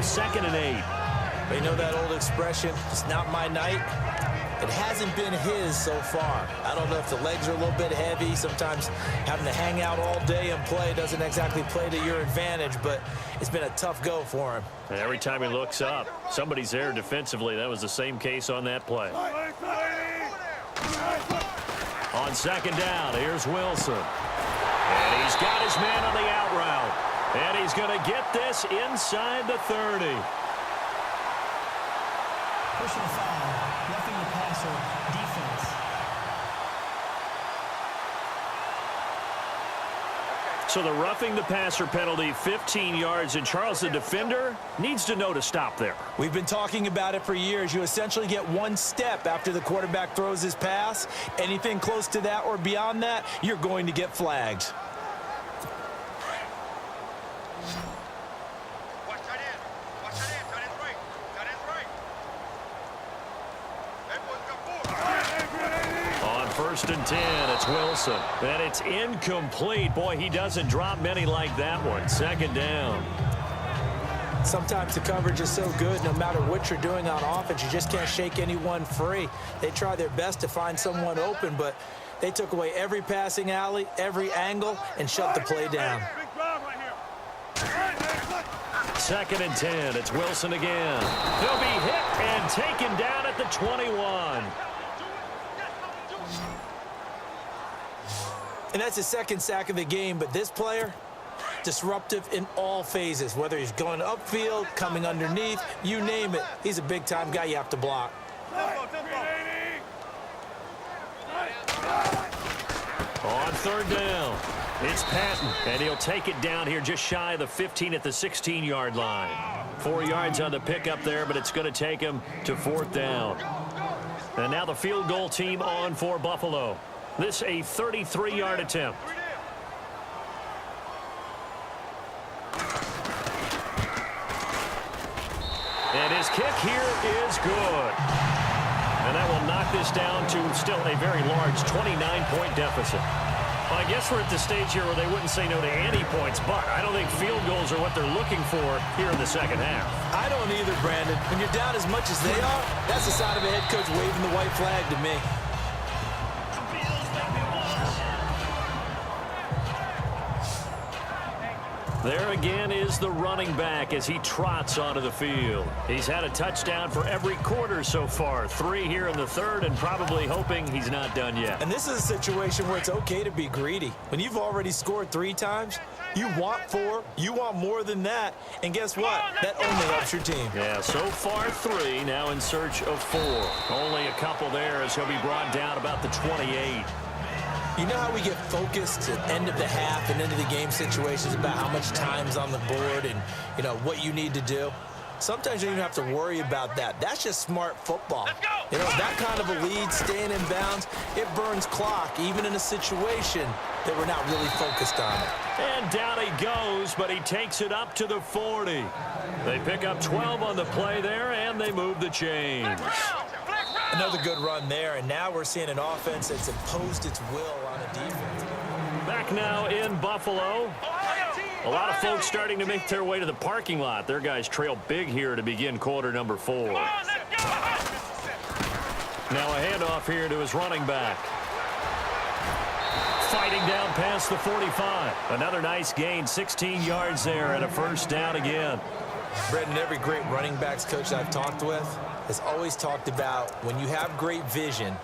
there, 2nd and 8. They know that old expression, it's not my night. It hasn't been his so far. I don't know if the legs are a little bit heavy. Sometimes having to hang out all day and play doesn't exactly play to your advantage, but it's been a tough go for him. And every time he looks up, somebody's there defensively. That was the same case on that play. On 2nd down, here's Wilson. And he's got his man on the out route. And he's going to get this inside the 30. Personal foul, roughing the passer, defense. So the roughing the passer penalty, 15 yards, and Charles, the defender, needs to know to stop there. We've been talking about it for years. You essentially get one step after the quarterback throws his pass. Anything close to that or beyond that, you're going to get flagged. On 1st and 10, it's Wilson. And it's incomplete. Boy, he doesn't drop many like that one. 2nd down. Sometimes the coverage is so good, no matter what you're doing on offense, you just can't shake anyone free. They try their best to find someone open, but they took away every passing alley, every angle, and shut the play down. 2nd and 10, it's Wilson again. He'll be hit and taken down at the 21. And that's his 2nd sack of the game, but this player, disruptive in all phases, whether he's going upfield, coming underneath, you name it. He's a big-time guy you have to block. On 3rd down, it's Patton, and he'll take it down here just shy of the 15 at the 16-yard line. 4 yards on the pickup there, but it's going to take him to 4th down. And now the field goal team on for Buffalo. This a 33-yard attempt. And his kick here is good. And that will knock this down to still a very large 29-point deficit. Well, I guess we're at the stage here where they wouldn't say no to any points, but I don't think field goals are what they're looking for here in the 2nd half. I don't either, Brandon. When you're down as much as they are, that's the sign of a head coach waving the white flag to me. There again is the running back as he trots onto the field. He's had a touchdown for every quarter so far. 3 here in the 3rd, and probably hoping he's not done yet. And this is a situation where it's okay to be greedy. When you've already scored 3 times, you want 4, you want more than that, and guess what? That only helps your team. Yeah, so far 3, now in search of 4. Only a couple there as he'll be brought down about the 28. You know how we get focused at end of the half and into the game situations about how much time's on the board and, you know, what you need to do? Sometimes you don't even have to worry about that. That's just smart football. You know, that kind of a lead, staying in bounds, it burns clock, even in a situation that we're not really focused on it. And down he goes, but he takes it up to the 40. They pick up 12 on the play there, and they move the chains. Another good run there, and now we're seeing an offense that's imposed its will on a defense. Back now in Buffalo. A lot of folks starting to make their way to the parking lot. Their guys trail big here to begin quarter number 4. Now a handoff here to his running back. Fighting down past the 45. Another nice gain, 16 yards there and a 1st down again. Brendan, every great running backs coach I've talked with has always talked about when you have great vision,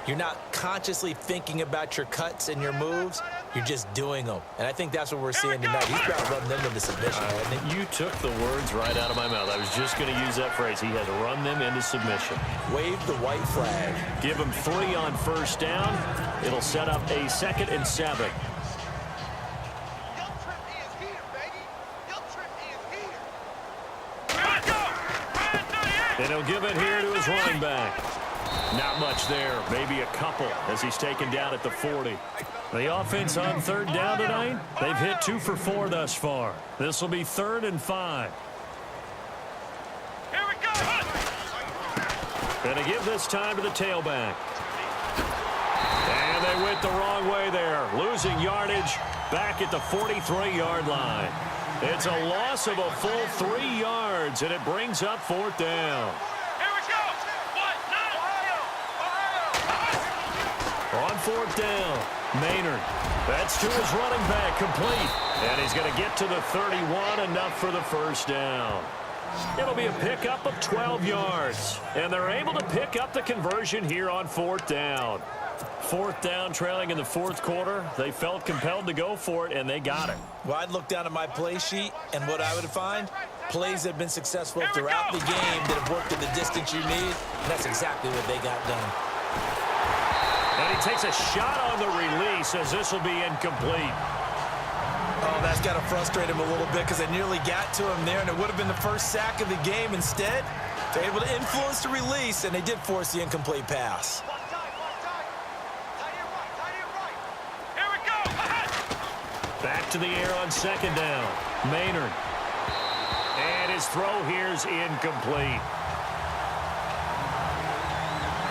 you're not consciously thinking about your cuts and your moves. You're just doing them. And I think that's what we're seeing tonight. He's about to run them into submission. You took the words right out of my mouth. I was just going to use that phrase. He has run them into submission. Wave the white flag. Give him 3 on 1st down. It'll set up a 2nd and 7. And he'll give it here to his running back. Not much there, maybe a couple as he's taken down at the 40. The offense on 3rd down tonight, they've hit 2 for 4 thus far. This will be 3rd and 5. Here we go. And to give this time to the tailback. And they went the wrong way there, losing yardage back at the 43-yard line. It's a loss of a full 3 yards. yards, and it brings up 4th down. On 4th down, Maynard. That's to his running back, complete. And he's going to get to the 31, enough for the 1st down. It'll be a pickup of 12 yards. And they're able to pick up the conversion here on 4th down. 4th down, trailing in the 4th quarter. They felt compelled to go for it, and they got it. Well, I'd look down at my play sheet, and what I would find, plays that have been successful throughout the game that have worked at the distance you need, and that's exactly what they got done. And he takes a shot on the release as this will be incomplete. Oh, that's got to frustrate him a little bit because they nearly got to him there, and it would have been the first sack of the game. Instead, they're able to influence the release, and they did force the incomplete pass. Back to the air on 2nd down. Maynard. And his throw here is incomplete.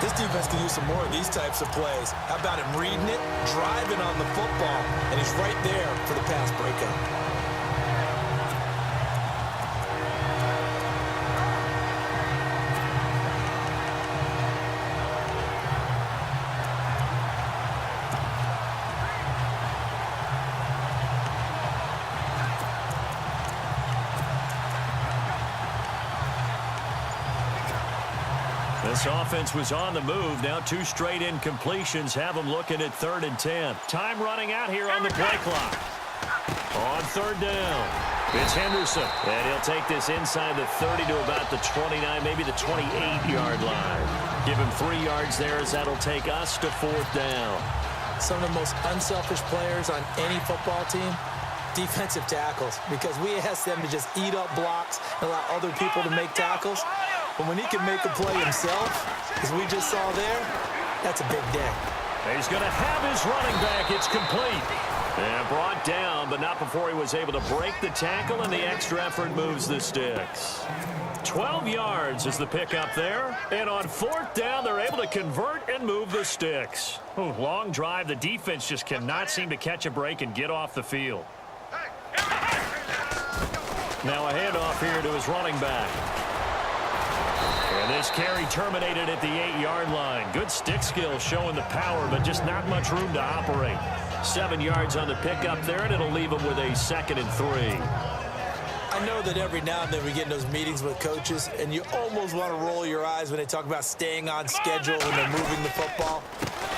This defense can use some more of these types of plays. How about him reading it, driving on the football, and he's right there for the pass breakup. This offense was on the move. Now 2 straight incompletions have them looking at 3rd and 10. Time running out here on the play clock. On 3rd down, it's Henderson. And he'll take this inside the 30 to about the 29, maybe the 28-yard line. Give him 3 yards there as that'll take us to 4th down. Some of the most unselfish players on any football team, defensive tackles, because we ask them to just eat up blocks and allow other people to make tackles. But when he can make a play himself, as we just saw there, that's a big day. He's going to have his running back. It's complete. And brought down, but not before he was able to break the tackle, and the extra effort moves the sticks. 12 yards is the pickup there. And on 4th down, they're able to convert and move the sticks. Ooh, long drive. The defense just cannot seem to catch a break and get off the field. Now a handoff here to his running back. And this carry terminated at the 8-yard line. Good stick skill showing the power, but just not much room to operate. 7 yards on the pickup there, and it'll leave them with a 2nd and 3. I know that every now and then we get in those meetings with coaches, and you almost want to roll your eyes when they talk about staying on schedule when they're moving the football.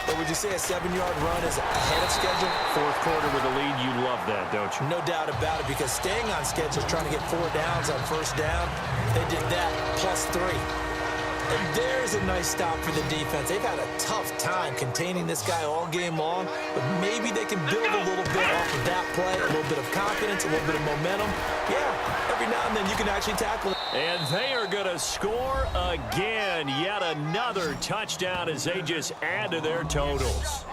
But would you say a 7-yard run is ahead of schedule? 4th quarter with a lead, you love that, don't you? No doubt about it, because staying on schedule is trying to get 4 downs on 1st down. They did that plus 3. And there's a nice stop for the defense. They've had a tough time containing this guy all game long, but maybe they can build a little bit off of that play, a little bit of confidence, a little bit of momentum. Yeah, every now and then you can actually tackle it. And they are going to score again. Yet another touchdown as they just add to their totals.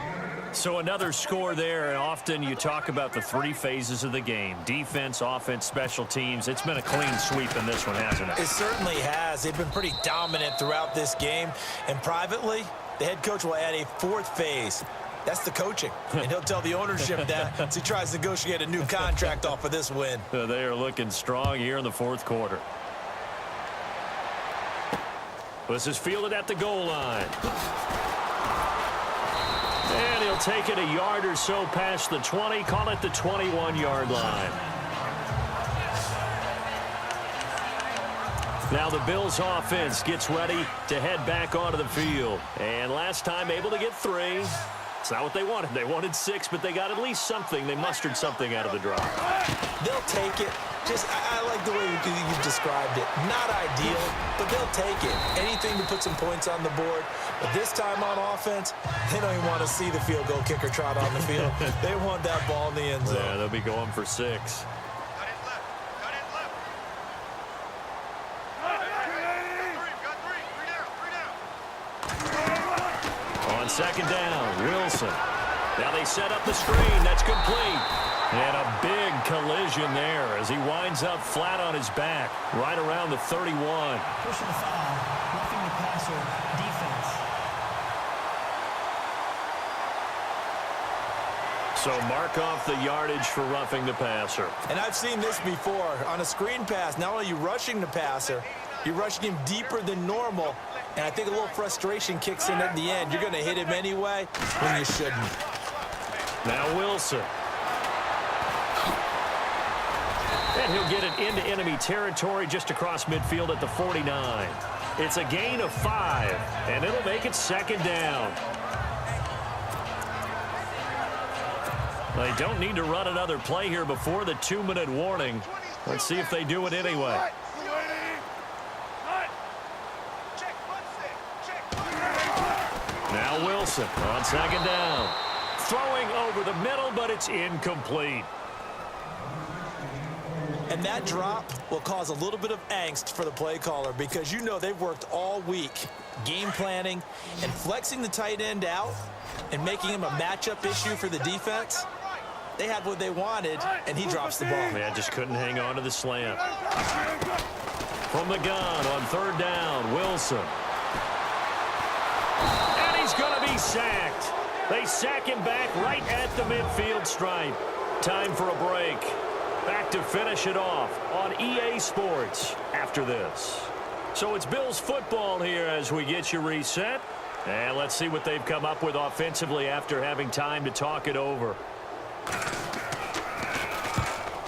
So another score there, and often you talk about the 3 phases of the game. Defense, offense, special teams. It's been a clean sweep in this one, hasn't it? It certainly has. They've been pretty dominant throughout this game. And privately, the head coach will add a 4th phase. That's the coaching. And he'll tell the ownership that as he tries to negotiate a new contract off of this win. They are looking strong here in the 4th quarter. This is fielded at the goal line. And he'll take it a yard or so past the 20, call it the 21-yard line. Now the Bills offense gets ready to head back onto the field. And last time able to get 3. It's not what they wanted. They wanted 6, but they got at least something. They mustered something out of the drive. They'll take it. Just, I like the way you described it. Not ideal, but they'll take it. Anything to put some points on the board. But this time on offense, they don't even want to see the field goal kicker trot on the field. They want that ball in the end zone. Yeah, they'll be going for 6. On 2nd down, Wilson. Now they set up the screen. That's complete. And a big collision there as he winds up flat on his back, right around the 31. Pushing the foul, roughing the passer, defense. So mark off the yardage for roughing the passer. And I've seen this before. On a screen pass, not only are you rushing the passer, you're rushing him deeper than normal. And I think a little frustration kicks in at the end. You're going to hit him anyway when you shouldn't. Now Wilson. And he'll get it into enemy territory just across midfield at the 49. It's a gain of 5, and it'll make it second down. They don't need to run another play here before the 2-minute warning. Let's see if they do it anyway. Now Wilson on second down. Throwing over the middle, but it's incomplete. And that drop will cause a little bit of angst for the play caller because you know they've worked all week game planning and flexing the tight end out and making him a matchup issue for the defense. They had what they wanted, and he drops the ball. Man, just couldn't hang on to the slant. From the gun on third down, Wilson. And he's going to be sacked. They sack him back right at the midfield stripe. Time for a break. Back to finish it off on EA Sports after this. So it's Bills football here as we get you reset. And let's see what they've come up with offensively after having time to talk it over.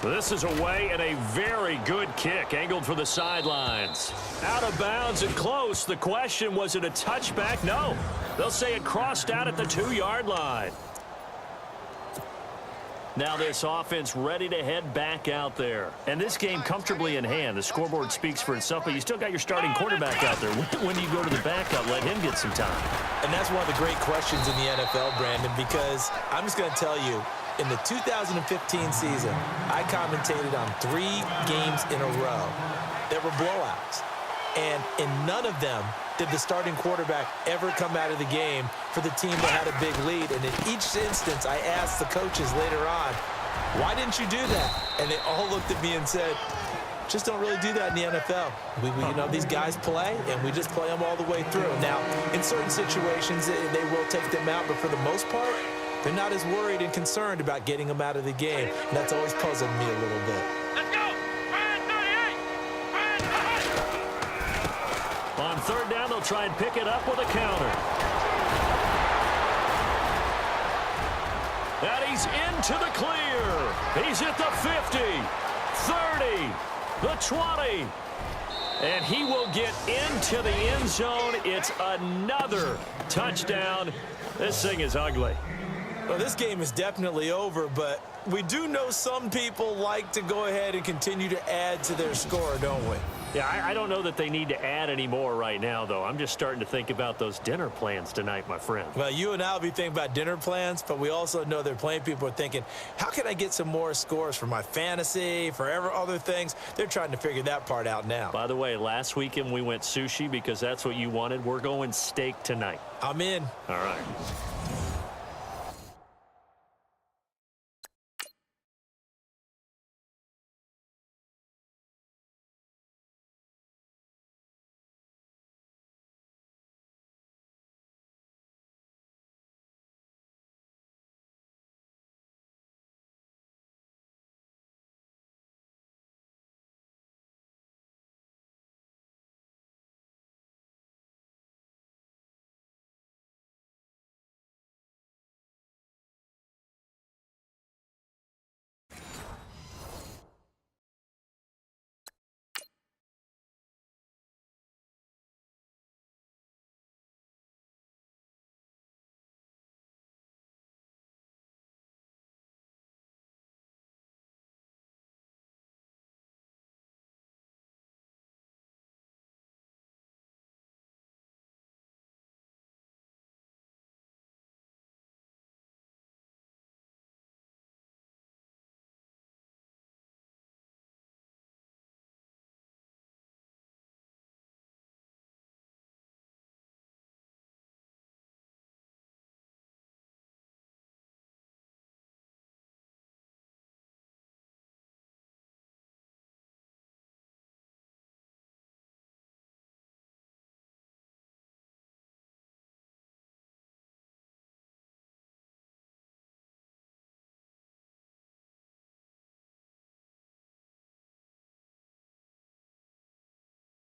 This is away and a very good kick angled for the sidelines. Out of bounds and close. The question, was it a touchback? No. They'll say it crossed out at the 2-yard line. Now this offense ready to head back out there. And this game comfortably in hand. The scoreboard speaks for itself, but you still got your starting quarterback out there. When you go to the backup, let him get some time. And that's one of the great questions in the NFL, Brandon, because I'm just going to tell you, in the 2015 season, I commentated on 3 games in a row that were blowouts. And in none of them did the starting quarterback ever come out of the game for the team that had a big lead. And in each instance, I asked the coaches later on, why didn't you do that? And they all looked at me and said, just don't really do that in the NFL. You know, these guys play, and we just play them all the way through. Now, in certain situations, they will take them out, but for the most part, they're not as worried and concerned about getting them out of the game. And that's always puzzled me a little bit. Let's go! On third down, they'll try and pick it up with a counter. And he's into the clear. He's at the 50, 30, the 20. And he will get into the end zone. It's another touchdown. This thing is ugly. Well, this game is definitely over, but we do know some people like to go ahead and continue to add to their score, don't we? Yeah, I don't know that they need to add any more right now, though. I'm just starting to think about those dinner plans tonight, my friend. Well, you and I will be thinking about dinner plans, but we also know they're playing people are thinking, how can I get some more scores for my fantasy, for other things? They're trying to figure that part out now. By the way, last weekend we went sushi because that's what you wanted. We're going steak tonight. I'm in. All right.